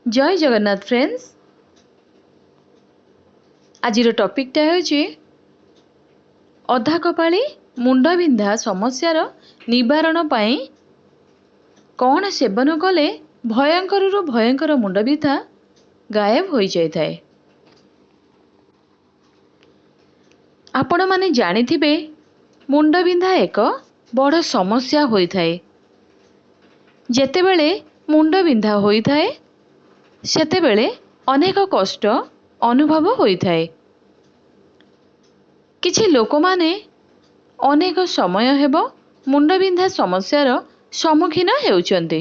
जय जगन्नाथ फ्रेंड्स। आज टॉपिकटा होची अधा कपाली मुंडबिंधा समस्यार निवारण पाई कौन सेवन कले भयंकर भयंकर मुंडबिंधा गायब हो जाए थाए। आपण माने जानिथिबे मुंडबिंधा एक बड़ समस्या होई थाए। जेतेबेले मुंडबिंधा होई थाए सेतेबेले अनेक कष्ट अनुभव होई थाए। किछि लोक माने अनेक समय हेबो मुंडबिंधा समस्यार सम्मुखीन हेउचंती,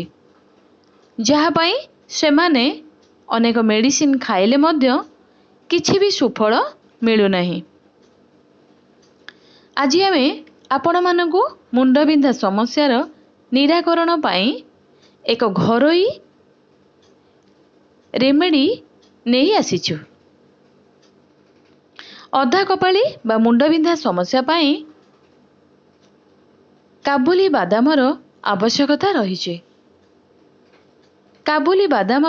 जहा पई सेमाने अनेक मेडिसिन खाइले मध्य किछि भी सुफल मिलु नाही। आज आमे आपण मानकु मुंडबिंधा समस्यार निराकरण पाई एक घरोई रेमेडी नहीं आसीछु। अधा कपाली बा मुंडबिंधा समस्या पाई काबुली बादामर आवश्यकता रही। काबुली बादाम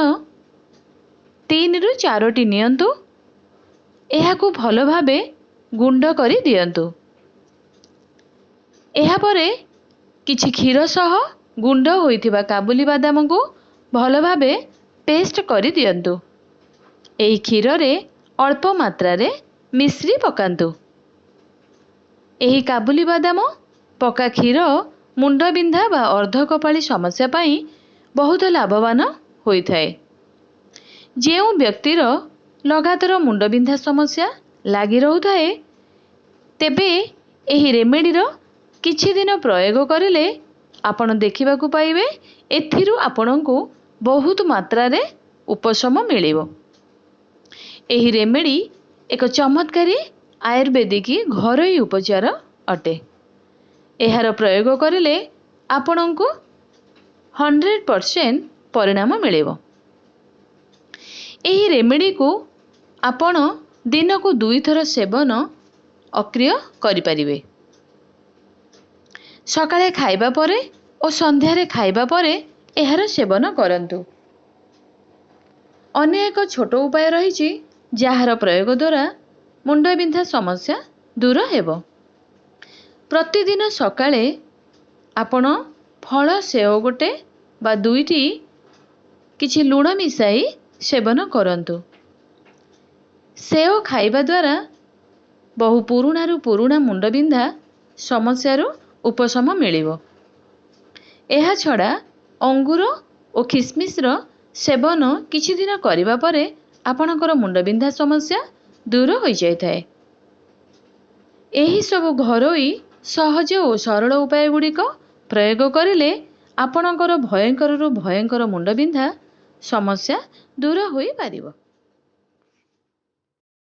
3 रु 4टी नियंतु, एहाकु भलो भाबे गुंड करी दियंतु। एहा परे किछि क्षीर सह गुंड होइथिबा काबुली बादाम को भलो भाबे पेस्ट करी दियंतु। एही क्षीर रे अल्प मात्रा रे मिश्री पकांतु। एही काबुली बादाम पका क्षीर मुंडबिंधा बा अर्धकपाली समस्या पाई बहुत लाभवान होई थाए। जेउ व्यक्तिर लगातार मुंडबिंधा समस्या लागी रहू थाए तेबे एही रेमेडी रो किछि दिन प्रयोग करिले आपण देखिबाकू पाइबे एथिरु आपणको बहुत मात्रा रे उपशम मिलिबो। एही रेमेडी एक चमत्कारी आयुर्वेदिक घरोई उपचार अटे। एहार प्रयोग करिले आपणको 100% परिणाम मिलिबो। एही रेमेडी को आपण दिन को 2 थर सेवन अक्रिय करि परिबे। सकाळे खाइबा परे और संध्यारे खाइबा परे एहार सेवन करंतु। अनेक छोट उपाय रही जहार प्रयोग द्वारा मुंडबिंधा समस्या दूर हेबो। प्रतिदिन सकाळे आपण फल सेव गोटे बा 2टी किछि लूण मिसाई सेवन करंतु। सेव खाइबा द्वारा बहु पुरुणा मुंडबिंधा समस्यारू उपशम मिलिबो। एहा छड़ा अंगूर और किसमिस रो सेवन किछि दिन करिबा परे आपणकर मुंडबिंधा समस्या दूर हो जाए थाए। एही सब घरोई सहज और सरल उपाय गुड़िक प्रयोग करिले आपणकर भयंकर मुंडबिंधा समस्या दूर होई पारिबो।